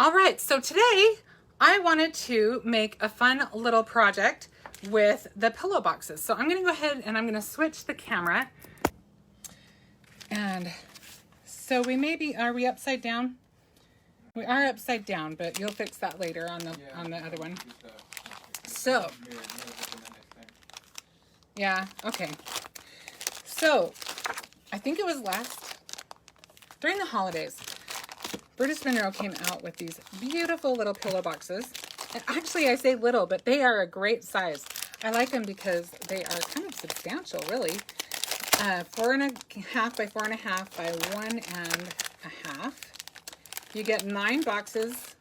All right, so today I wanted to make a fun little project with the pillow boxes. So I'm gonna go ahead and I'm gonna switch the camera. And so are we upside down? We are upside down, but you'll fix that later on the other one. So, yeah, okay. So, I think it was during the holidays, British Monroe came out with these beautiful little pillow boxes. And actually, I say little, but they are a great size. I like them because they are kind of substantial, really. 4.5 by 4.5 by 1.5. You get 9 boxes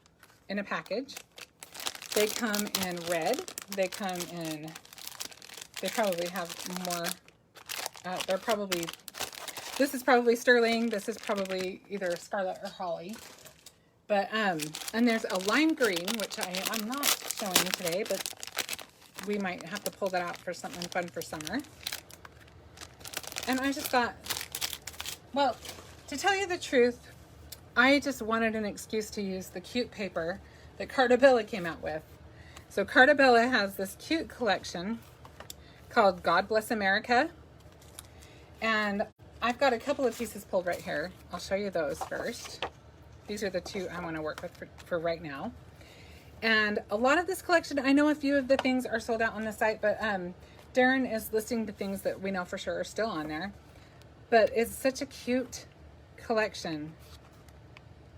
in a package. They come in red. They probably have more. This is probably sterling. This is probably either scarlet or holly. But, and there's a lime green, which I'm not showing today, but we might have to pull that out for something fun for summer. And I just thought, well, to tell you the truth, I just wanted an excuse to use the cute paper that Carta came out with. So Carta has this cute collection called God Bless America. And I've got a couple of pieces pulled right here. I'll show you those first. These are the two I want to work with for right now. And a lot of this collection, I know a few of the things are sold out on the site, but Darren is listing the things that we know for sure are still on there. But it's such a cute collection.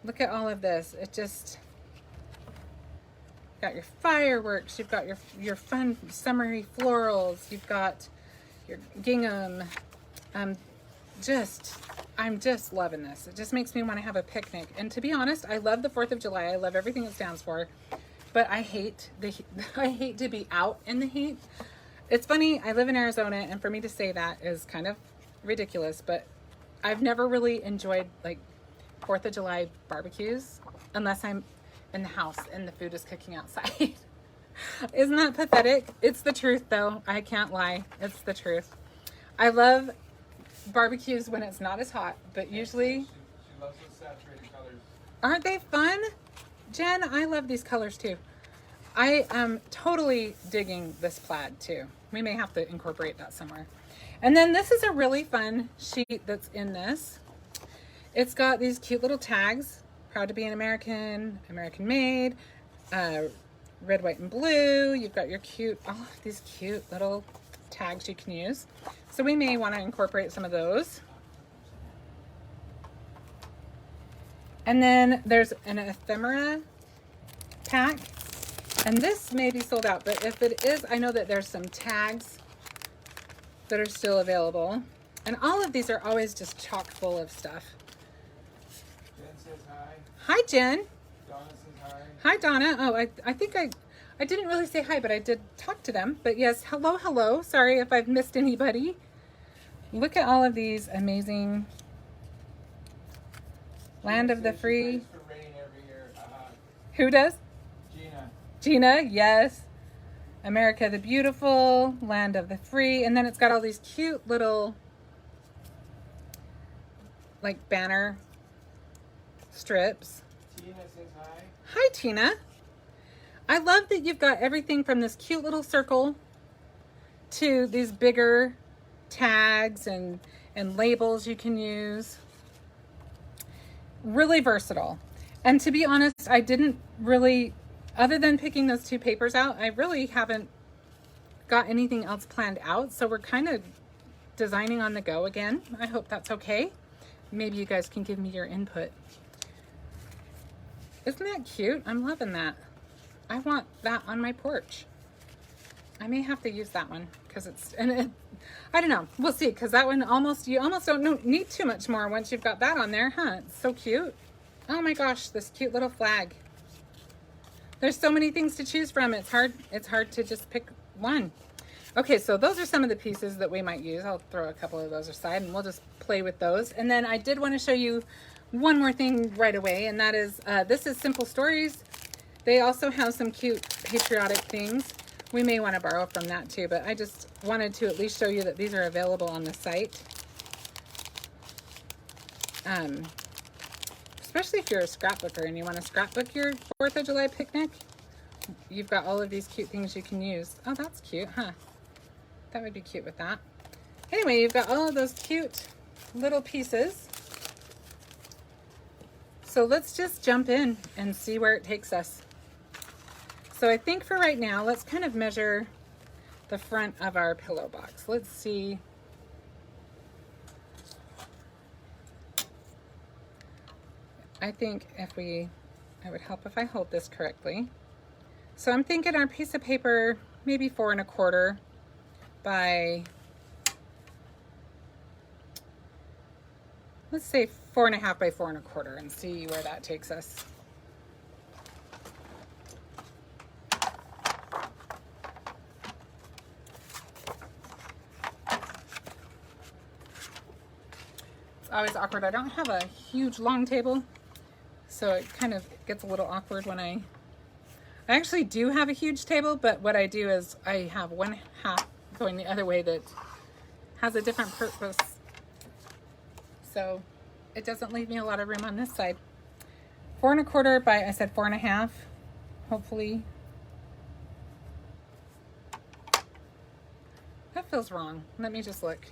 Look at all of this. It just got your fireworks, you've got your fun summery florals, you've got your gingham. I'm just loving this. It just makes me want to have a picnic. And to be honest, I love the 4th of July. I love everything it stands for. But I hate I hate to be out in the heat. It's funny, I live in Arizona, and for me to say that is kind of ridiculous, but I've never really enjoyed like 4th of July barbecues unless I'm in the house and the food is cooking outside. Isn't that pathetic? It's the truth though. I can't lie. It's the truth. I love barbecues when it's not as hot, but usually she loves those saturated colors. Aren't they fun? Jen, I love these colors too. I am totally digging this plaid too. We may have to incorporate that somewhere. And then this is a really fun sheet that's in this. It's got these cute little tags. Proud to be an American, American made, red, white, and blue. You've got your these cute little tags you can use. So we may want to incorporate some of those. And then there's an ephemera pack. And this may be sold out, but if it is, I know that there's some tags that are still available. And all of these are always just chock full of stuff. Jen says hi. Hi, Jen. Donna says hi. Hi, Donna. Oh, I think I didn't really say hi, but I did talk to them. But yes, hello, hello. Sorry if I've missed anybody. Look at all of these amazing Land of the Free. She prays for rain every year. Who does? Gina, yes. America the Beautiful, Land of the Free. And then it's got all these cute little like banner strips. Tina says hi. Hi, Tina. I love that you've got everything from this cute little circle to these bigger tags and labels you can use. Really versatile. And to be honest, I didn't really, other than picking those two papers out, I really haven't got anything else planned out. So we're kind of designing on the go again. I hope that's okay. Maybe you guys can give me your input. Isn't that cute? I'm loving that. I want that on my porch. I may have to use that one because I don't know. We'll see, because that one you almost don't need too much more once you've got that on there, huh? It's so cute. Oh my gosh, this cute little flag. There's so many things to choose from. It's hard to just pick one. Okay, so those are some of the pieces that we might use. I'll throw a couple of those aside and we'll just play with those. And then I did want to show you one more thing right away, and that is, this is Simple Stories. They also have some cute patriotic things. We may want to borrow from that too, but I just wanted to at least show you that these are available on the site. especially if you're a scrapbooker and you want to scrapbook your 4th of July picnic. You've got all of these cute things you can use. Oh, that's cute, huh? That would be cute with that. Anyway, you've got all of those cute little pieces. So let's just jump in and see where it takes us. So I think for right now, let's kind of measure the front of our pillow box. Let's see. I think it would help if I hold this correctly. So I'm thinking our piece of paper, maybe 4 1/4 by, let's say 4 1/2 by 4 1/4, and see where that takes us. It's always awkward. I don't have a huge long table, so it kind of gets a little awkward when I actually do have a huge table, but what I do is I have 1/2 going the other way that has a different purpose. So it doesn't leave me a lot of room on this side. 4 1/4 by, I said 4 1/2, hopefully. That feels wrong. Let me just look.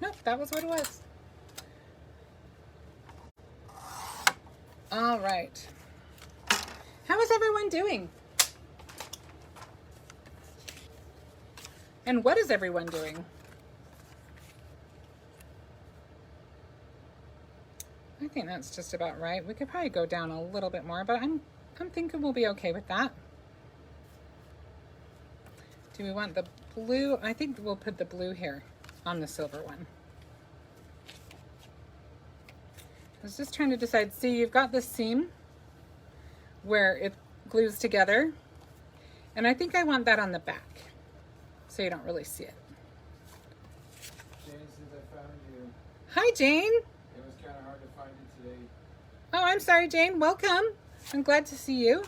Nope, that was what it was. All right. How is everyone doing? And what is everyone doing? I think that's just about right. We could probably go down a little bit more, but I'm thinking we'll be okay with that. Do we want the blue? I think we'll put the blue here on the silver one. I was just trying to decide. See, you've got this seam where it glues together, and I think I want that on the back so you don't really see it. Jane, since I found you, Hi, Jane. it was kind of hard to find you today. Oh, I'm sorry, Jane. Welcome. I'm glad to see you.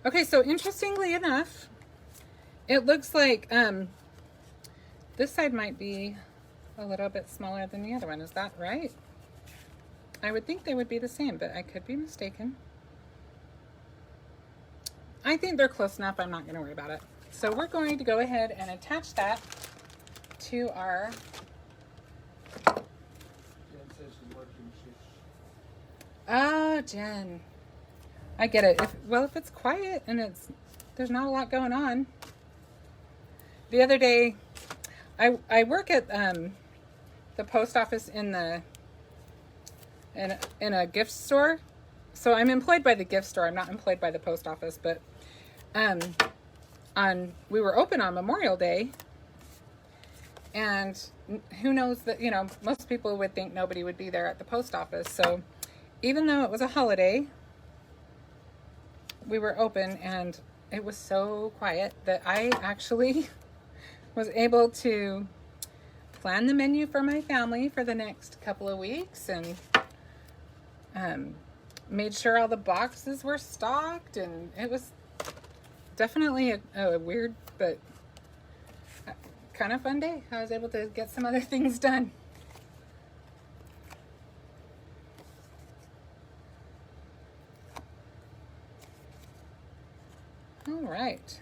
Okay, so interestingly enough, it looks like this side might be a little bit smaller than the other one. Is that right? I would think they would be the same, but I could be mistaken. I think they're close enough. I'm not going to worry about it. So we're going to go ahead and attach that to our... Jen says she's working. Oh, Jen. I get it. If it's quiet and there's not a lot going on. The other day, I work at the post office in a gift store. So I'm employed by the gift store. I'm not employed by the post office, but we were open on Memorial Day, and who knows that, most people would think nobody would be there at the post office. So even though it was a holiday, we were open, and it was so quiet that I actually was able to plan the menu for my family for the next couple of weeks, and made sure all the boxes were stocked, and it was definitely a weird but kind of fun day. I was able to get some other things done. All right.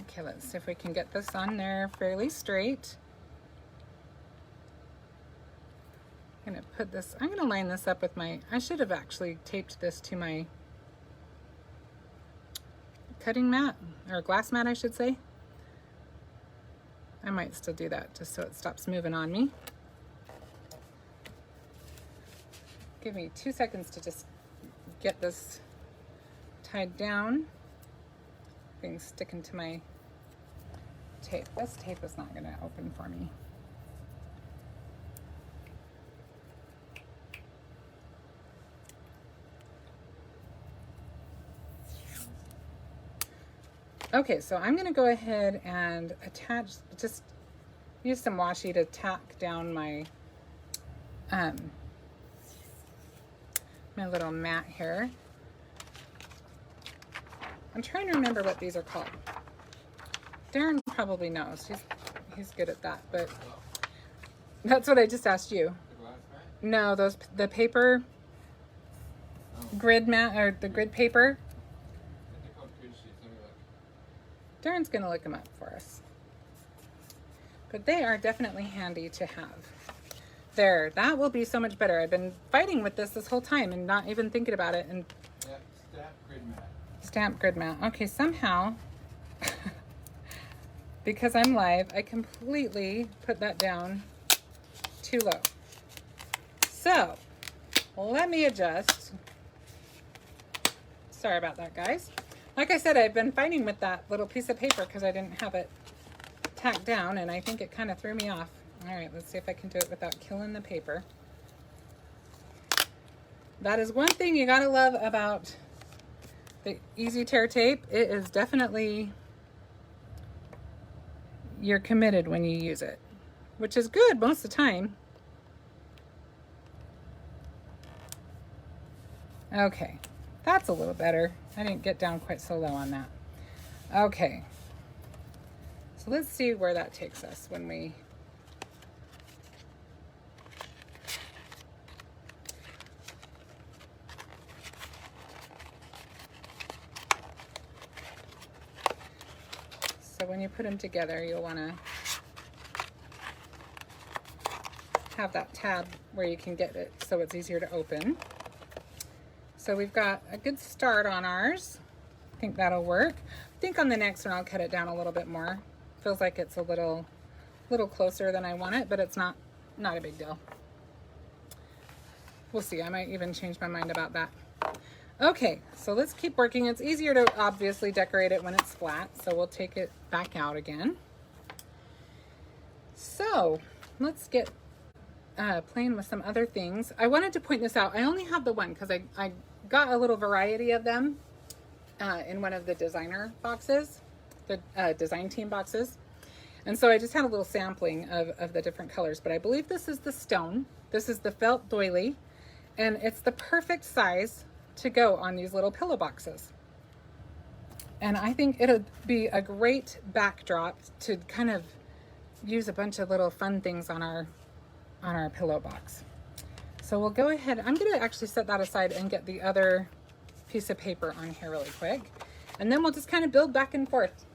Okay, let's see if we can get this on there fairly straight. I'm going to line this up with I should have actually taped this to my cutting mat, or glass mat, I should say. I might still do that just so it stops moving on me. Give me 2 seconds to just get this tied down. Things sticking to my tape. This tape is not going to open for me. Okay, so I'm going to go ahead and just use some washi to tack down my my little mat here. I'm trying to remember what these are called. Darren probably knows. He's good at that, but that's what I just asked you. The glass mat? No, the paper grid mat, or the grid paper. I think they're called grid sheets. Let me look. Darren's gonna look them up for us. But they are definitely handy to have. There, that will be so much better. I've been fighting with this whole time and not even thinking about it. And Yeah, stamp grid mat. stamp grid mat. Okay, somehow, because I'm live, I completely put that down too low. So, let me adjust. Sorry about that, guys. Like I said, I've been fighting with that little piece of paper because I didn't have it tacked down, and I think it kind of threw me off. All right, let's see if I can do it without killing the paper. That is one thing you gotta love about the Easy Tear tape. It is definitely, you're committed when you use it, which is good most of the time. Okay, that's a little better. I didn't get down quite so low on that. Okay, so let's see where that takes us when we So when you put them together, you'll want to have that tab where you can get it so it's easier to open. So we've got a good start on ours. I think that'll work. I think on the next one I'll cut it down a little bit more. Feels like it's a little closer than I want it, but it's not a big deal. We'll see. I might even change my mind about that. Okay, so let's keep working. It's easier to obviously decorate it when it's flat, so we'll take it back out again. So let's get playing with some other things. I wanted to point this out. I only have the one because I got a little variety of them in one of the designer boxes, the design team boxes. And so I just had a little sampling of the different colors, but I believe this is the stone. This is the felt doily, and it's the perfect size to go on these little pillow boxes. And I think it'll be a great backdrop to kind of use a bunch of little fun things on our pillow box. So we'll go ahead. I'm going to actually set that aside and get the other piece of paper on here really quick. And then we'll just kind of build back and forth.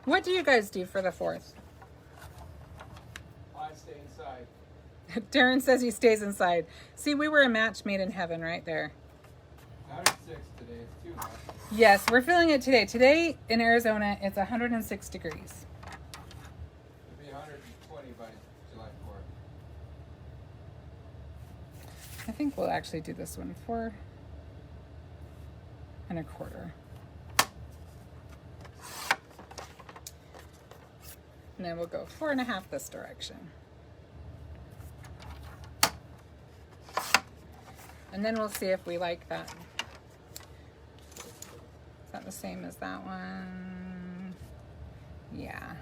What do you guys do for the 4th? I stay inside. Darren says he stays inside. See, we were a match made in heaven right there. 106 today. It's too hot. Yes, we're feeling it today. Today in Arizona, it's 106 degrees. It'll be 120 by July 4th. I think we'll actually do this one 4 1/4. And then we'll go 4 1/2 this direction. And then we'll see if we like that. Is that the same as that one? Yeah.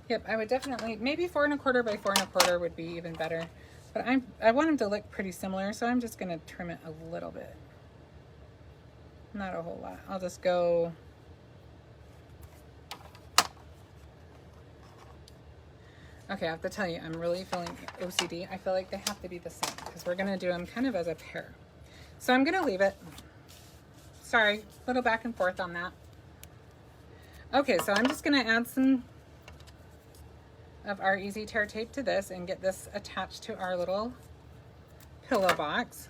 Yep, I would definitely, maybe 4 1/4 by 4 1/4 would be even better. But I want them to look pretty similar, so I'm just gonna trim it a little bit. Not a whole lot. I'll just go. Okay, I have to tell you, I'm really feeling OCD. I feel like they have to be the same because we're gonna do them kind of as a pair. So I'm gonna leave it. Sorry, a little back and forth on that. Okay, so I'm just gonna add some of our Easy Tear tape to this and get this attached to our little pillow box.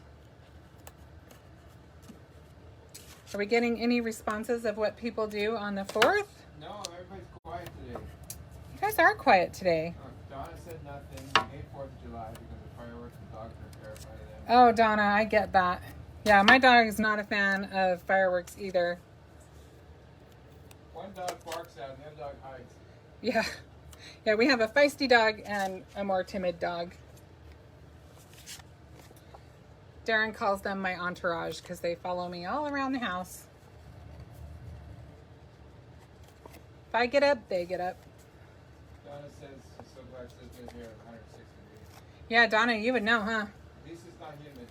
Are we getting any responses of what people do on the 4th? No, everybody's quiet today. You guys are quiet today. Donna said nothing. We hate 4th of July because of fireworks and dogs are terrified of them. Oh, Donna, I get that. Yeah, my dog is not a fan of fireworks either. One dog barks out and the other dog hides. Yeah. Yeah, we have a feisty dog and a more timid dog. Darren calls them my entourage because they follow me all around the house. If I get up, they get up. Donna says she's so glad she doesn't live here at 106 degrees. Yeah, Donna, you would know, huh? At least it's not humid.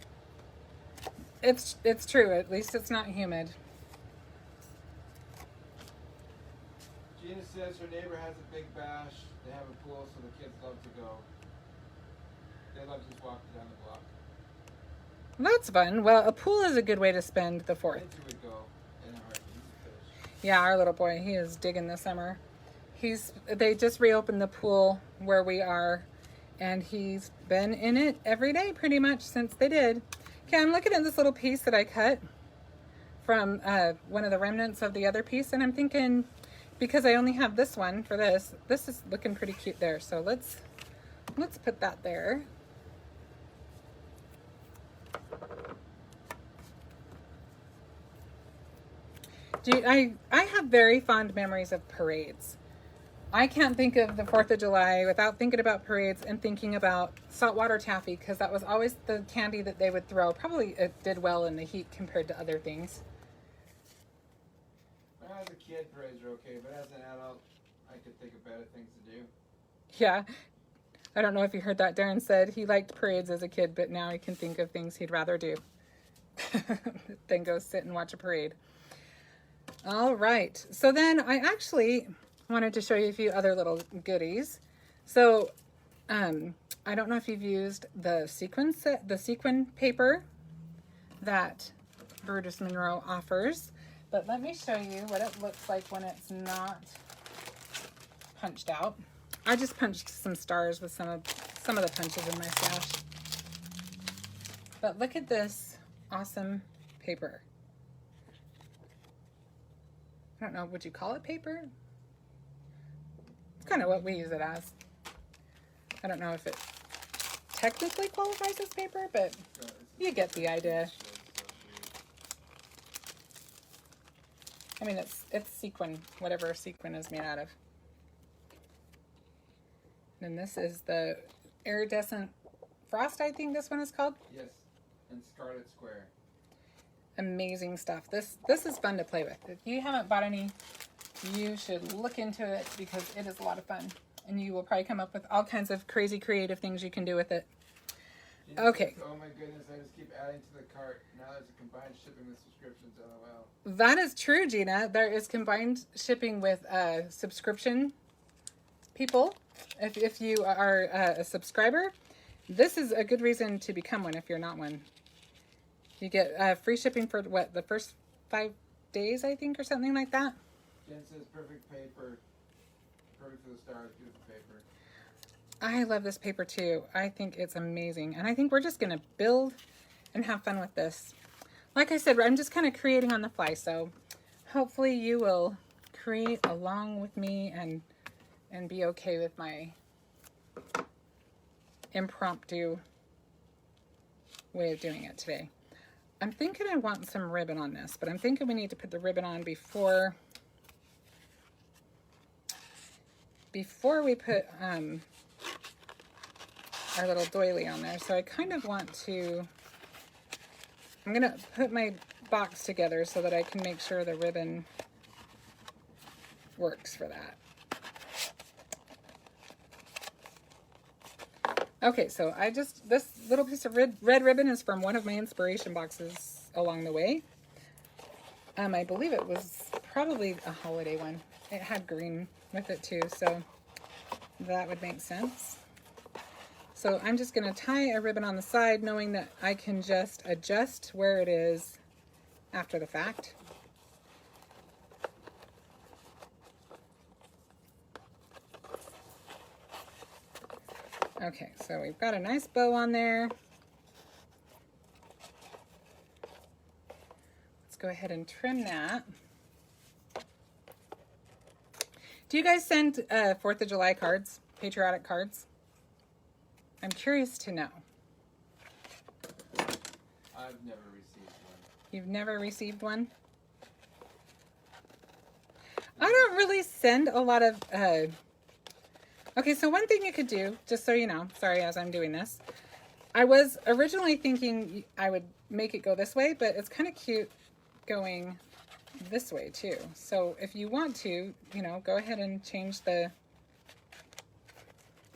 It's true. At least it's not humid. Gina says her neighbor has a big bash. They have a pool, so the kids love to go. They love to just walk down the block. That's fun. Well, a pool is a good way to spend the 4th. Kids would go in a heartbeat. Yeah, our little boy, he is digging the summer. They just reopened the pool where we are, and he's been in it every day pretty much since they did. Okay, I'm looking at this little piece that I cut from one of the remnants of the other piece, and I'm thinking, because I only have this one for this is looking pretty cute there. So let's put that there. I have very fond memories of parades. I can't think of the 4th of July without thinking about parades and thinking about saltwater taffy, because that was always the candy that they would throw. Probably it did well in the heat compared to other things. Well, as a kid, parades are okay, but as an adult, I could think of better things to do. Yeah. I don't know if you heard that. Darren said he liked parades as a kid, but now he can think of things he'd rather do than go sit and watch a parade. All right. So then I actually wanted to show you a few other little goodies. So I don't know if you've used the sequin paper that Burgess Monroe offers, but let me show you what it looks like when it's not punched out. I just punched some stars with some of the punches in my stash. But look at this awesome paper. I don't know, would you call it paper? It's kind of what we use it as. I don't know if it technically qualifies as paper, but you get the idea. I mean, it's sequin, whatever sequin is made out of. And this is the Iridescent Frost, I think this one is called. Yes, and Scarlet Square. Amazing stuff. This is fun to play with. If you haven't bought any, you should look into it because it is a lot of fun. And you will probably come up with all kinds of crazy creative things you can do with it. Okay. Oh my goodness, I just keep adding to the cart. Now there's a combined shipping with subscriptions, LOL. That is true, Gina. There is combined shipping with subscription people. If you are a subscriber, this is a good reason to become one if you're not one. You get free shipping for what, the first 5 days, I think, or something like that. Jen says perfect paper. Perfect for the stars, beautiful paper. I love this paper too. I think it's amazing. And I think we're just going to build and have fun with this. Like I said, I'm just kind of creating on the fly. So hopefully you will create along with me and be okay with my impromptu way of doing it today. I'm thinking I want some ribbon on this, but I'm thinking we need to put the ribbon on before we put our little doily on there. So I kind of want to, I'm going to put my box together so that I can make sure the ribbon works for that. Okay, so this little piece of red ribbon is from one of my inspiration boxes along the way. I believe it was probably a holiday one. It had green with it too, so that would make sense. So I'm just going to tie a ribbon on the side, knowing that I can just adjust where it is after the fact. Okay, so we've got a nice bow on there. Let's go ahead and trim that. Do you guys send 4th of July cards, patriotic cards? I'm curious to know. I've never received one. You've never received one? I don't really send a lot of... Okay, so one thing you could do, just so you know, sorry as I'm doing this, I was originally thinking I would make it go this way, but it's kind of cute going this way too. So if you want to, you know, go ahead and change the,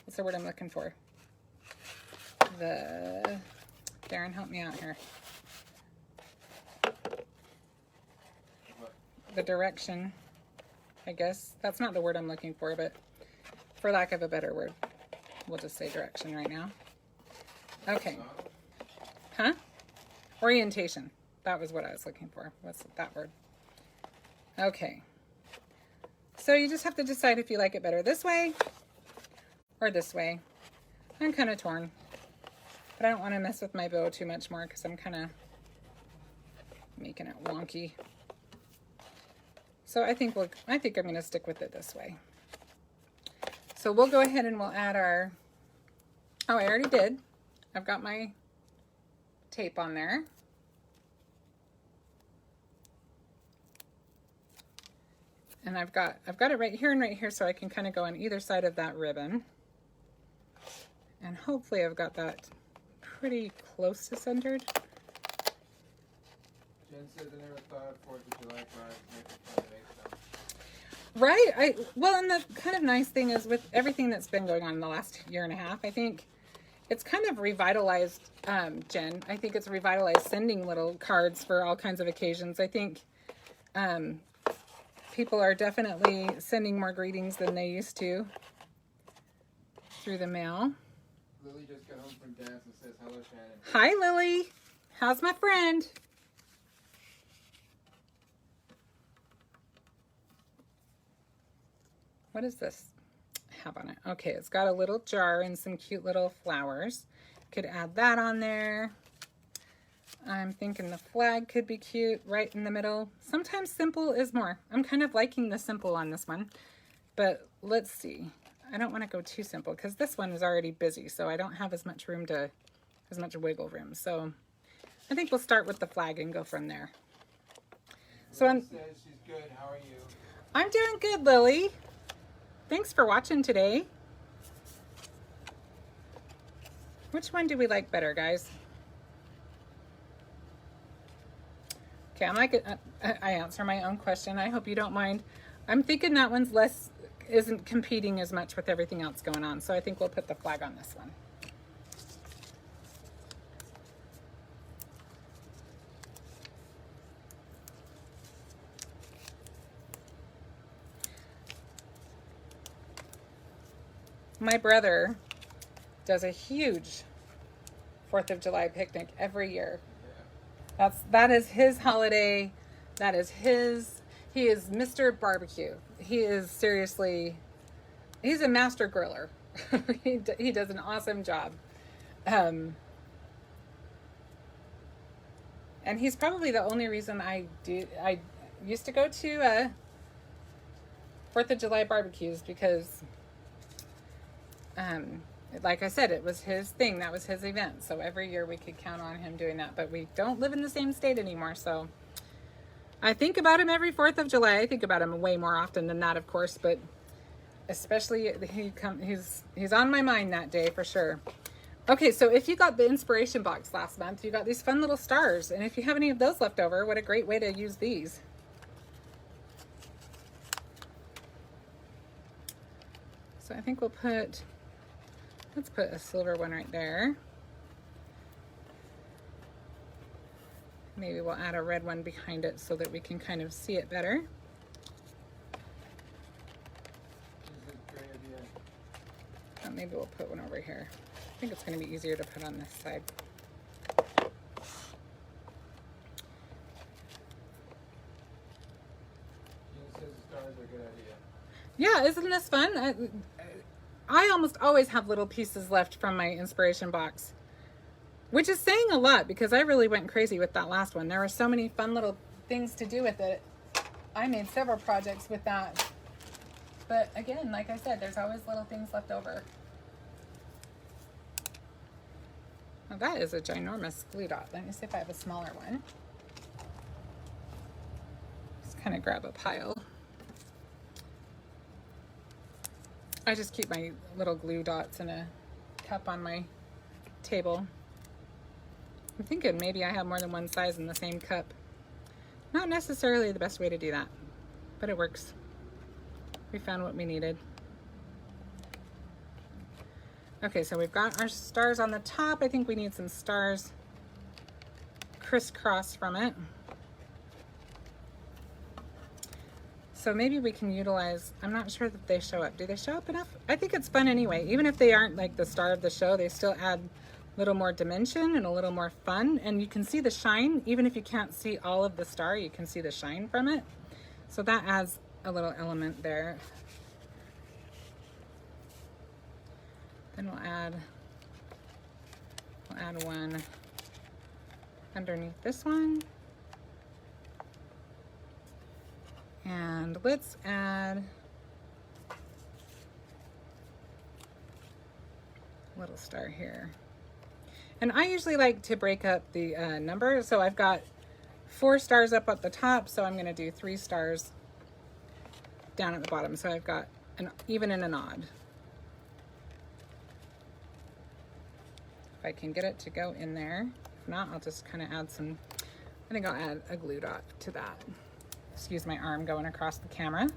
what's the word I'm looking for? Darren, help me out here. The direction, I guess. That's not the word I'm looking for, but for lack of a better word, we'll just say direction right now. Okay. Huh? Orientation. That was what I was looking for. What's that word? Okay. So you just have to decide if you like it better this way or this way. I'm kind of torn, but I don't want to mess with my bow too much more because I'm kind of making it wonky. So I think I'm going to stick with it this way. So we'll go ahead and we'll add our, oh, I already did. I've got my tape on there. And I've got it right here and right here so I can kind of go on either side of that ribbon. And hopefully I've got that pretty close to centered. Jen says I never thought of 4th of July cards make fun to make them. Right? Well, and the kind of nice thing is with everything that's been going on in the last year and a half, I think it's kind of revitalized, Jen. I think it's revitalized sending little cards for all kinds of occasions. I think people are definitely sending more greetings than they used to through the mail. Lily just got home from dance and says, hello, Shannon. Hi, Lily. How's my friend? What does this have on it? Okay, it's got a little jar and some cute little flowers. Could add that on there. I'm thinking the flag could be cute right in the middle. Sometimes simple is more. I'm kind of liking the simple on this one, but let's see. I don't want to go too simple because this one is already busy, so I don't have as much room to, as much wiggle room. So I think we'll start with the flag and go from there. So Lily says she's good. How are you? I'm doing good, Lily. Thanks for watching today. Which one do we like better, guys? Okay, I'm like, I answer my own question. I hope you don't mind. I'm thinking that one's isn't competing as much with everything else going on. So I think we'll put the flag on this one. My brother does a huge 4th of July picnic every year. That is his holiday. That is his. He is Mr. Barbecue. He is seriously, he's a master griller. he does an awesome job. And he's probably the only reason I used to go to 4th of July barbecues because like I said, it was his thing. That was his event. So every year we could count on him doing that. But we don't live in the same state anymore. So I think about him every 4th of July. I think about him way more often than that, of course. But especially he's on my mind that day for sure. Okay, so if you got the inspiration box last month, you got these fun little stars. And if you have any of those left over, what a great way to use these. So I think we'll put... Let's put a silver one right there. Maybe we'll add a red one behind it so that we can kind of see it better. This is a great idea. Maybe we'll put one over here. I think it's going to be easier to put on this side. Jen says the stars are a good idea. Yeah, isn't this fun? I almost always have little pieces left from my inspiration box, which is saying a lot because I really went crazy with that last one. There were so many fun little things to do with it. I made several projects with that. But again, like I said, there's always little things left over. Now that is a ginormous glue dot. Let me see if I have a smaller one. Just kind of grab a pile. I just keep my little glue dots in a cup on my table. I'm thinking maybe I have more than one size in the same cup. Not necessarily the best way to do that, but it works. We found what we needed. Okay, so we've got our stars on the top. I think we need some stars crisscross from it. So maybe we can utilize, I'm not sure that they show up. Do they show up enough? I think it's fun anyway. Even if they aren't like the star of the show, they still add a little more dimension and a little more fun. And you can see the shine. Even if you can't see all of the star, you can see the shine from it. So that adds a little element there. Then we'll add one underneath this one. And let's add a little star here. And I usually like to break up the number. So I've got 4 stars up at the top. So I'm going to do 3 stars down at the bottom. So I've got an even and an odd. If I can get it to go in there. If not, I'll just kind of add some, I think I'll add a glue dot to that. Excuse my arm going across the camera.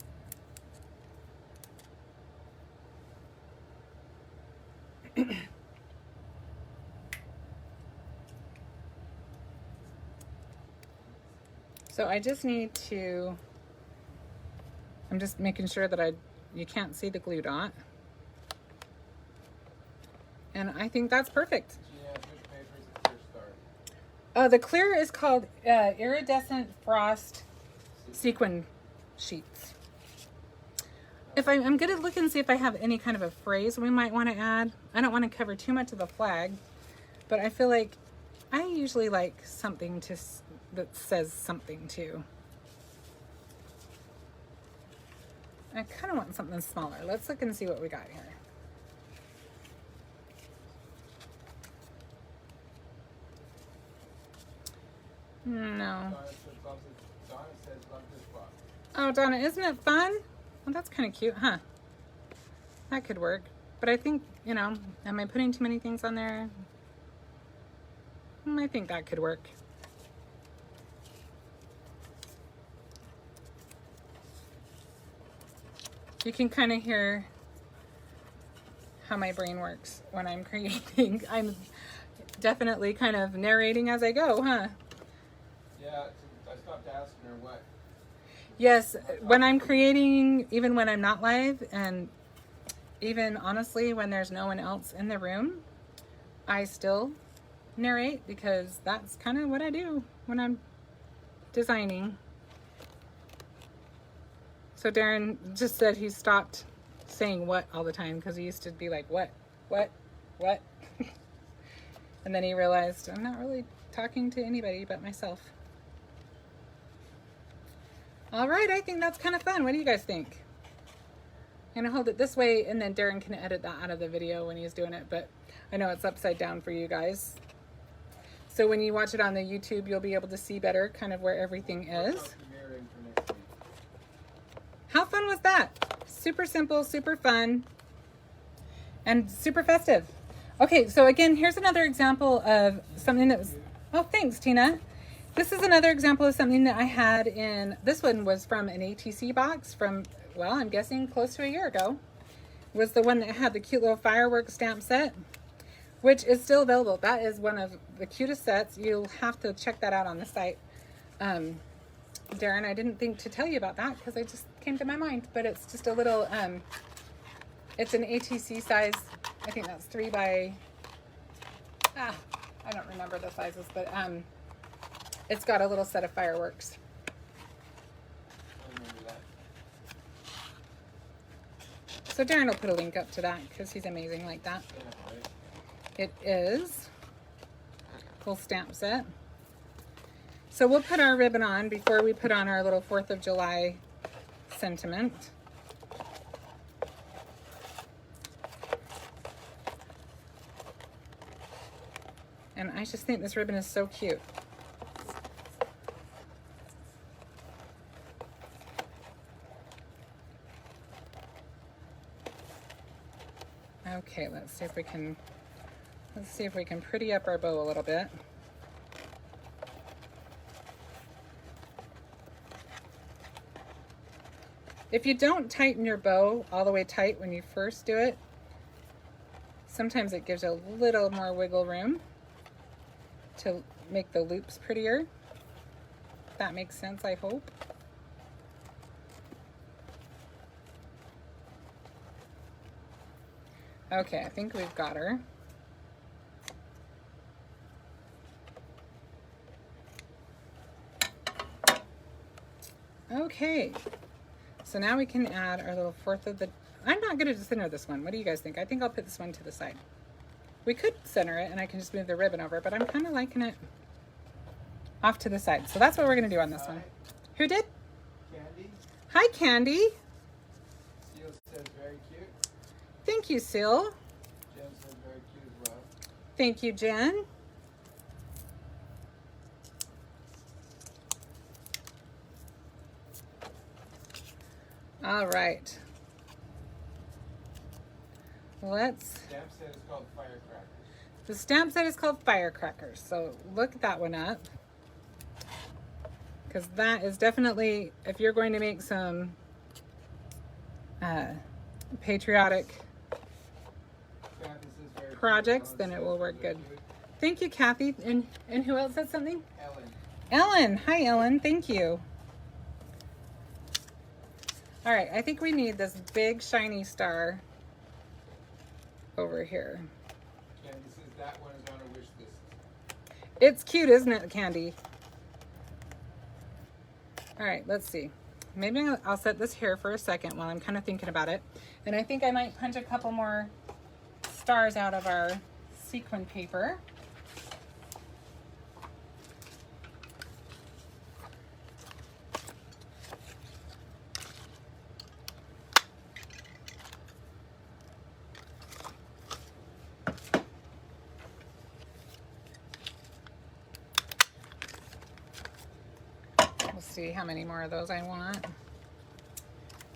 So I just need to, I'm just making sure that you can't see the glue dot. And I think that's perfect. Yeah, which paper is the clear star? The clear is called Iridescent Frost Sequin sheets. If I'm gonna look and see if I have any kind of a phrase we might want to add. I don't want to cover too much of the flag, but I feel like I usually like something that says something too. I kind of want something smaller. Let's look and see what we got here. No. Donna says love this box. Oh, Donna, isn't it fun? Well, that's kind of cute, huh? That could work. But I think, you know, am I putting too many things on there? I think that could work. You can kind of hear how my brain works when I'm creating. I'm definitely kind of narrating as I go, huh? Yeah, I stopped asking her what. Yes, when I'm creating, even when I'm not live, and even honestly when there's no one else in the room, I still narrate because that's kind of what I do when I'm designing. So Darren just said he stopped saying what all the time because he used to be like, what? And then he realized I'm not really talking to anybody but myself. All right, I think that's kind of fun. What do you guys think? I'm gonna hold it this way and then Darren can edit that out of the video when he's doing it, but I know it's upside down for you guys. So when you watch it on the YouTube, you'll be able to see better kind of where everything is. How fun was that? Super simple, super fun, and super festive. Okay, so again, here's another example of something that was, oh, thanks, Tina. This is another example of something that I had in, this one was from an ATC box from, well, I'm guessing close to a year ago. Was the one that had the cute little fireworks stamp set, which is still available. That is one of the cutest sets. You'll have to check that out on the site. Darren, I didn't think to tell you about that because I just came to my mind, but it's just a little, it's an ATC size. I think that's 3 by, I don't remember the sizes, but it's got a little set of fireworks. I remember that. So Darren will put a link up to that because he's amazing like that. Yeah, right. It is full stamp set. So we'll put our ribbon on before we put on our little 4th of July sentiment. And I just think this ribbon is so cute. Okay, let's see if we can pretty up our bow a little bit. If you don't tighten your bow all the way tight when you first do it, sometimes it gives you a little more wiggle room to make the loops prettier. That makes sense, I hope. Okay, I think we've got her. Okay, so now we can add our little fourth of the, I'm not gonna center this one. What do you guys think? I think I'll put this one to the side. We could center it and I can just move the ribbon over, but I'm kind of liking it off to the side. So that's what we're gonna do on this one. Who did? Candy. Hi, Candy. Seal says very cute. Thank you, Seal. Jen says very cute as well. Thank you, Jen. All right. Let's. Stamp set is called Firecrackers. The stamp set is called Firecrackers. So look that one up. Because that is definitely, if you're going to make some patriotic projects, then it will work good. Thank you, Kathy. And who else said something? Ellen. Ellen. Hi, Ellen. Thank you. All right, I think we need this big shiny star over here. Candy says that one is on her wish list. It's cute, isn't it, Candy? All right, let's see. Maybe I'll set this here for a second while I'm kind of thinking about it. And I think I might punch a couple more stars out of our sequin paper. See how many more of those I want.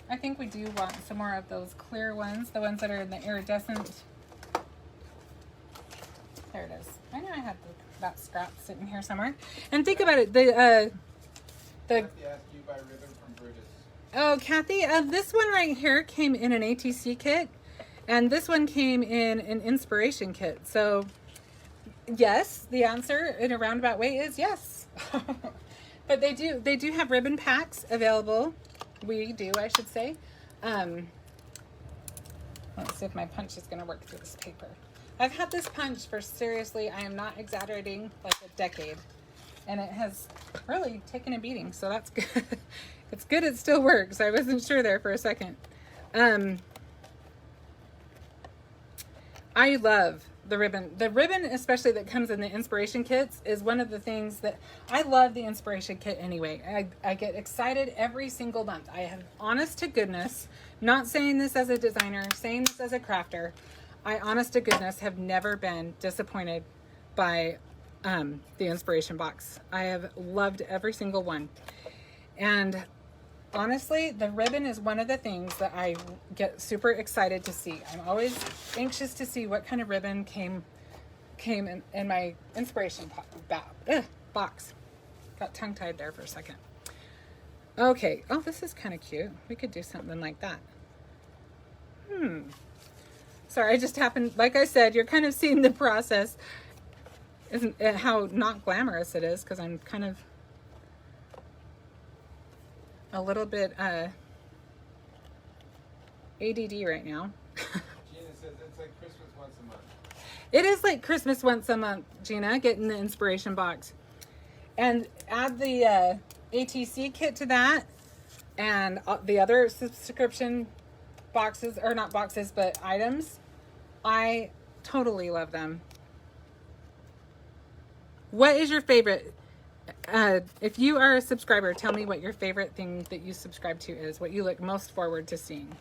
I think we do want some more of those clear ones, the ones that are in the iridescent. There it is. I know I had that scrap sitting here somewhere. And think about it, Kathy asked you by ribbon from Brutus. Oh, Kathy, this one right here came in an ATC kit, and this one came in an inspiration kit. So yes, the answer in a roundabout way is yes. But they do have ribbon packs available. We do, I should say. Let's see if my punch is gonna work through this paper. I've had this punch for, seriously, I am not exaggerating, like a decade. And it has really taken a beating, so that's good. It's good it still works. I wasn't sure there for a second. I love the ribbon. The ribbon, especially that comes in the inspiration kits, is one of the things that I love. The inspiration kit anyway. I get excited every single month. I have, honest to goodness, not saying this as a designer, saying this as a crafter, I honest to goodness have never been disappointed by the inspiration box. I have loved every single one. And honestly, the ribbon is one of the things that I get super excited to see. I'm always anxious to see what kind of ribbon came in my inspiration box. Got tongue-tied there for a second. Okay. Oh, this is kind of cute. We could do something like that. Sorry, I just happened, like I said, you're kind of seeing the process. Isn't it how not glamorous it is, because I'm kind of a little bit ADD right now. Gina says it's like Christmas once a month. It is like Christmas once a month, Gina, getting the inspiration box. And add the ATC kit to that, and the other subscription boxes, or not boxes, but items. I totally love them. What is your favorite? If you are a subscriber, tell me what your favorite thing that you subscribe to is, what you look most forward to seeing.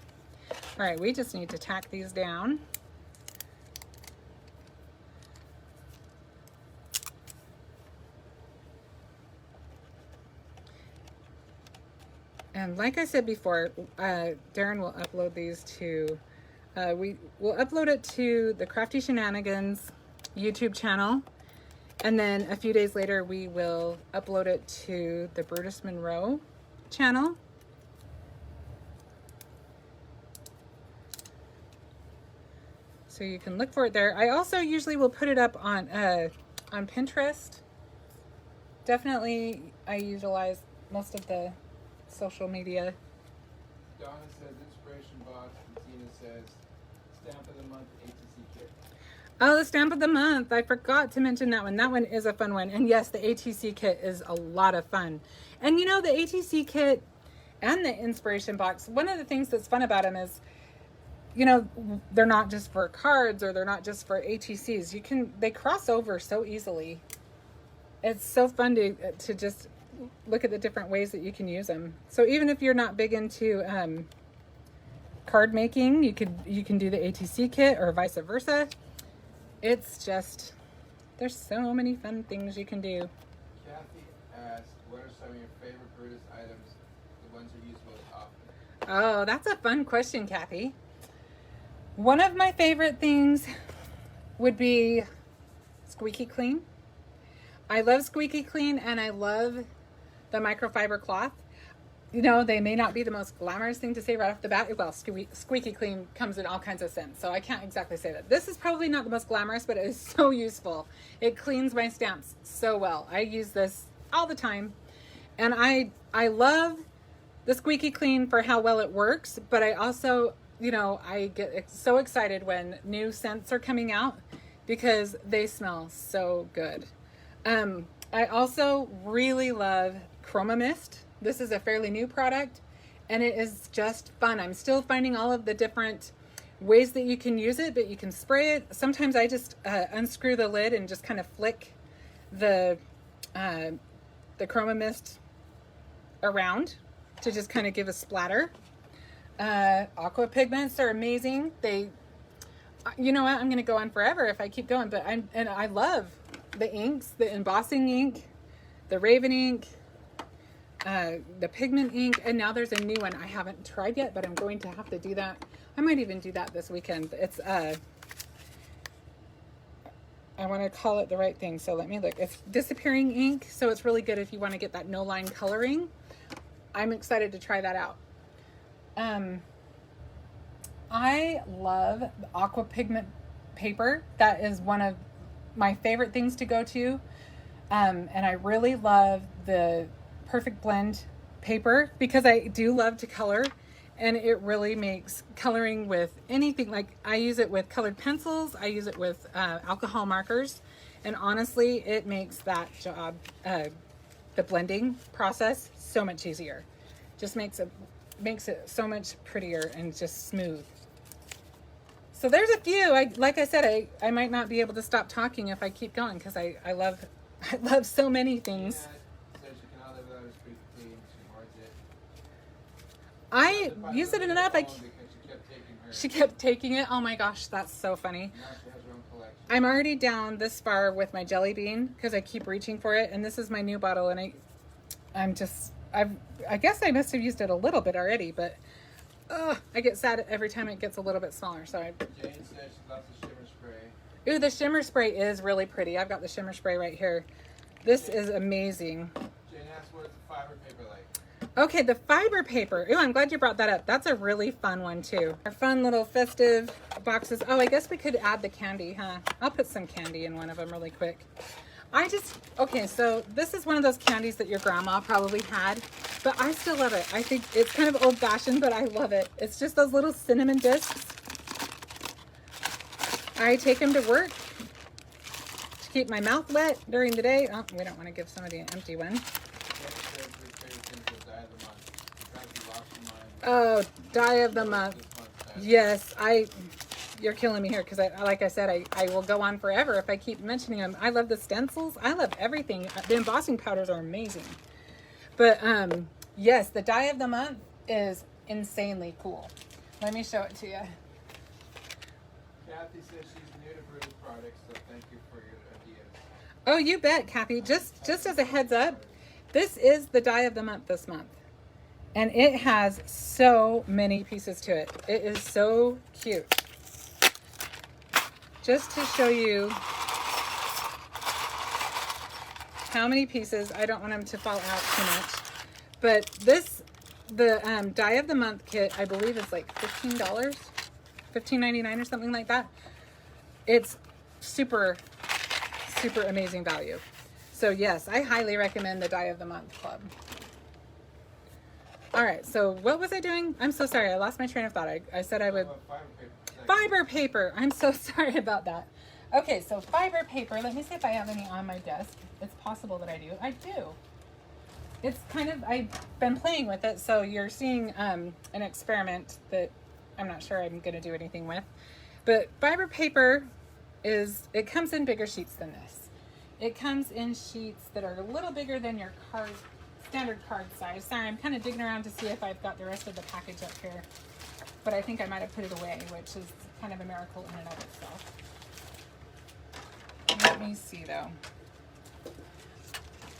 All right, we just need to tack these down. And like I said before, Darren will upload these to, we will upload it to the Crafty Shenanigans YouTube channel. And then a few days later, we will upload it to the Brutus Monroe channel. So you can look for it there. I also usually will put it up on Pinterest. Definitely, I utilize most of the social media. Donna says inspiration box, and Tina says stamp of the month ATC kit. Oh, the stamp of the month. I forgot to mention that one. That one is a fun one. And yes, the ATC kit is a lot of fun. And you know, the ATC kit and the inspiration box, one of the things that's fun about them is, you know, they're not just for cards or they're not just for ATCs. They cross over so easily. It's so fun to just look at the different ways that you can use them. So even if you're not big into card making, you can do the ATC kit or vice versa. It's just, there's so many fun things you can do. Kathy asked, what are some of your favorite Brutus items, the ones you use most often? Oh, that's a fun question, Kathy. One of my favorite things would be Squeaky Clean. I love Squeaky Clean and I love the microfiber cloth. You know, they may not be the most glamorous thing to say right off the bat. Well, Squeaky Clean comes in all kinds of scents, so I can't exactly say that. This is probably not the most glamorous, but it is so useful. It cleans my stamps so well. I use this all the time. And I love the Squeaky Clean for how well it works, but I also, you know, I get so excited when new scents are coming out because they smell so good. I also really love Chroma Mist. This is a fairly new product and it is just fun. I'm still finding all of the different ways that you can use it, but you can spray it. Sometimes I just unscrew the lid and just kind of flick the Chroma Mist around to just kind of give a splatter. Aqua pigments are amazing. You know what, I'm going to go on forever if I keep going, but I love the inks, the embossing ink, the Raven ink, the pigment ink, and now there's a new one I haven't tried yet, but I'm going to have to do that. I might even do that this weekend. It's I want to call it the right thing, so let me look. It's disappearing ink, so it's really good if you want to get that no line coloring. I'm excited to try that out. I love the aqua pigment paper. That is one of my favorite things to go to. And I really love the Perfect Blend paper because I do love to color, and it really makes coloring with anything. Like I use it with colored pencils, I use it with alcohol markers, and honestly it makes that job, the blending process, so much easier. Just makes it so much prettier and just smooth. So there's a few. Like I said, I might not be able to stop talking if I keep going because I love so many things. I use it enough. She kept taking it. Oh my gosh, that's so funny. I'm already down this far with my jelly bean because I keep reaching for it, and this is my new bottle, and I guess I must have used it a little bit already, but I get sad every time it gets a little bit smaller. So Jane says she loves the shimmer spray. Ooh, the shimmer spray is really pretty. I've got the shimmer spray right here. This is amazing. Jane asked, what is the fiber paper like? Okay, the fiber paper. Ooh, I'm glad you brought that up. That's a really fun one too. Our fun little festive boxes. Oh, I guess we could add the candy, huh? I'll put some candy in one of them really quick. Okay, so this is one of those candies that your grandma probably had, but I still love it. I think it's kind of old fashioned, but I love it. It's just those little cinnamon discs. I take them to work to keep my mouth wet during the day. Oh, we don't want to give somebody an empty one. Oh, die of the month. Yes, you're killing me here because like I said, I will go on forever if I keep mentioning them. I love the stencils. I love everything. The embossing powders are amazing. But yes, the die of the month is insanely cool. Let me show it to you. Kathy says she's new to Brutus products, so thank you for your ideas. Oh, you bet, Kathy. Just as a heads up, this is the die of the month this month. And it has so many pieces to it. It is so cute. Just to show you how many pieces, I don't want them to fall out too much. But the die of the month kit, I believe is like $15, $15.99 or something like that. it's super, super amazing value. So yes, I highly recommend the Die of the Month Club. All right, so what was I doing? I'm so sorry. I lost my train of thought. I said I would... Fiber paper. I'm so sorry about that. Okay, so fiber paper. Let me see if I have any on my desk. It's possible that I do. I do. It's kind of... I've been playing with it, so you're seeing an experiment that I'm not sure I'm going to do anything with. But fiber paper is... It comes in bigger sheets than this. It comes in sheets that are a little bigger than your card... standard card size. Sorry, I'm kind of digging around to see if I've got the rest of the package up here. But I think I might have put it away, which is kind of a miracle in and of itself. Let me see though.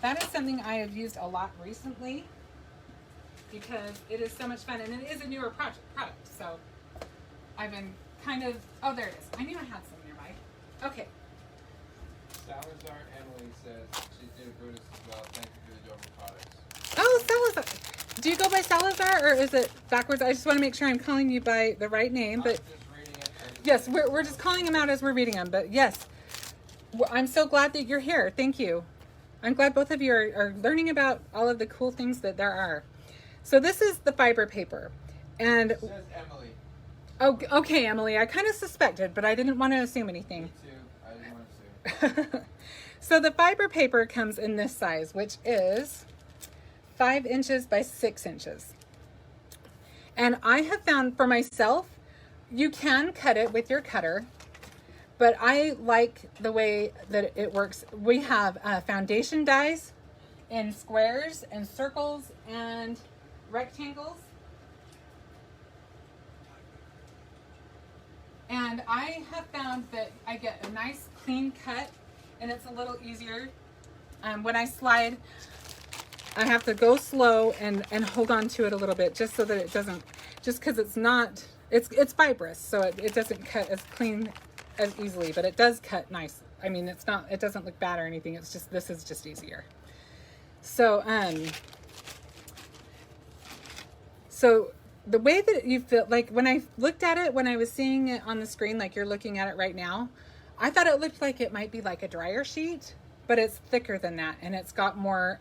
That is something I have used a lot recently because it is so much fun and it is a newer product. So I've been kind of, oh there it is. I knew I had some nearby. Okay. Salazar Emily says she's new to Brutus as well. Thank you for the Dover products. Oh, Salazar. Do you go by Salazar or is it backwards? I just want to make sure I'm calling you by the right name. But I'm just reading it. yes, we're just calling them out as we're reading them. But yes, I'm so glad that you're here. Thank you. I'm glad both of you are learning about all of the cool things that there are. So this is the fiber paper. And It says Emily. oh, okay, Emily, I kind of suspected, but I didn't want to assume anything. Me too. I didn't want to assume. So the fiber paper comes in this size, which is 5 inches by 6 inches. And I have found for myself, you can cut it with your cutter, but I like the way that it works. We have foundation dies in squares and circles and rectangles. And I have found that I get a nice clean cut and it's a little easier. When I slide, I have to go slow and hold on to it a little bit just so that it doesn't, just because it's not, it's fibrous, so it doesn't cut as clean as easily, but it does cut nice. I mean, it's not, it doesn't look bad or anything. It's just, this is just easier. So, so the way that you feel, like when I looked at it, when I was seeing it on the screen, like you're looking at it right now, I thought it looked like it might be like a dryer sheet, but it's thicker than that. And it's got more,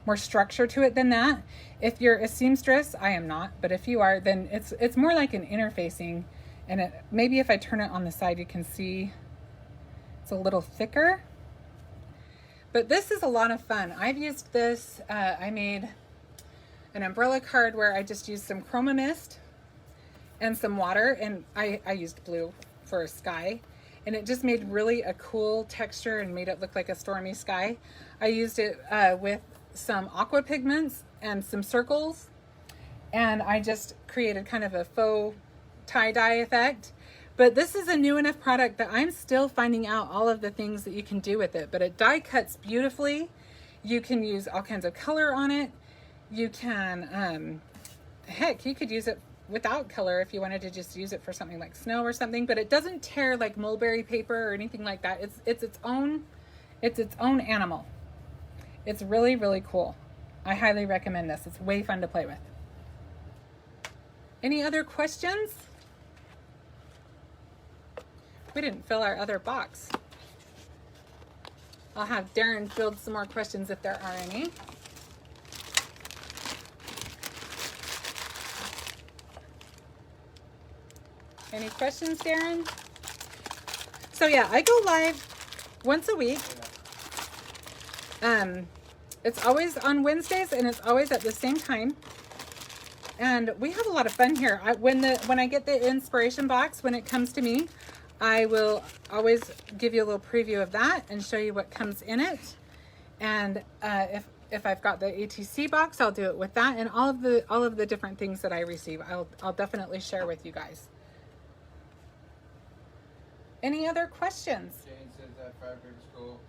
more structure to it than that. If you're a seamstress, I am not, but if you are, then it's more like an interfacing. And it, maybe if I turn it on the side, you can see it's a little thicker. But this is a lot of fun. I've used this, I made an umbrella card where I just used some chroma mist and some water, and I used blue for a sky. And it just made really a cool texture and made it look like a stormy sky. I used it with some aqua pigments and some circles, and I just created kind of a faux tie-dye effect. But this is a new enough product that I'm still finding out all of the things that you can do with it. But it die cuts beautifully. You can use all kinds of color on it. You can, heck, you could use it without color if you wanted to just use it for something like snow or something. But it doesn't tear like mulberry paper or anything like that. It's its own animal. It's really, really cool. I highly recommend this. It's way fun to play with. Any other questions? We didn't fill our other box. I'll have Darren field some more questions if there are any. Any questions, Darren? So yeah, I go live once a week. It's always on Wednesdays and it's always at the same time. And we have a lot of fun here. When I get the inspiration box, when it comes to me, I will always give you a little preview of that and show you what comes in it. And if I've got the ATC box, I'll do it with that, and all of the different things that I receive, I'll definitely share with you guys. Any other questions? Jane says that Firecrackers is cool.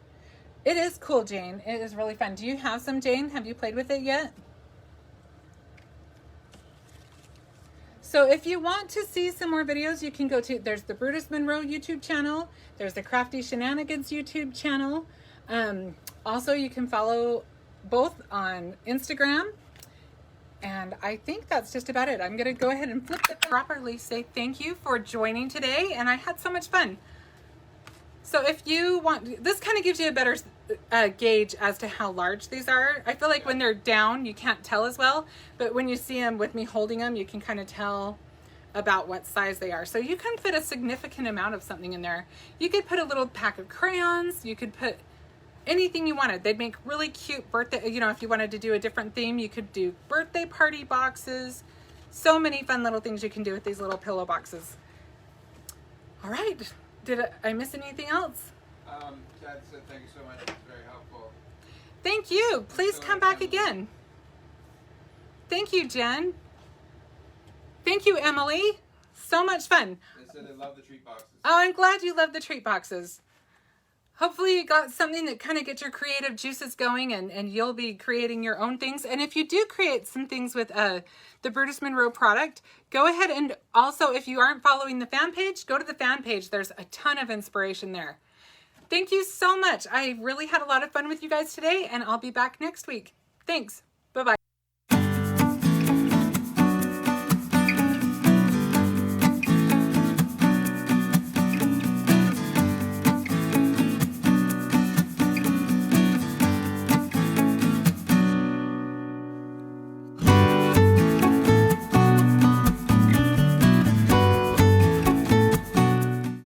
It is cool, Jane. It is really fun. Do you have some, Jane? Have you played with it yet? So if you want to see some more videos, you can go to, there's the Brutus Monroe YouTube channel. There's the Crafty Shenanigans YouTube channel. Also, you can follow both on Instagram. And And I think that's just about it. I'm going to go ahead and flip it properly, say thank you for joining today. And I had so much fun. So if you want, this kind of gives you a better gauge as to how large these are. I feel like when they're down, you can't tell as well. But when you see them with me holding them, you can kind of tell about what size they are. So you can fit a significant amount of something in there. You could put a little pack of crayons. You could put anything you wanted. They'd make really cute birthday, you know, if you wanted to do a different theme, you could do birthday party boxes. So many fun little things you can do with these little pillow boxes. All right. Did I miss anything else? Chad said thank you so much. It's very helpful. Thank you. Please come back again. Thank you, Jen. Thank you, Emily. So much fun. They said they love the treat boxes. Oh, I'm glad you love the treat boxes. Hopefully you got something that kind of gets your creative juices going, and you'll be creating your own things. And if you do create some things with the Brutus Monroe product, go ahead and also, if you aren't following the fan page, go to the fan page. There's a ton of inspiration there. Thank you so much. I really had a lot of fun with you guys today, and I'll be back next week. Thanks.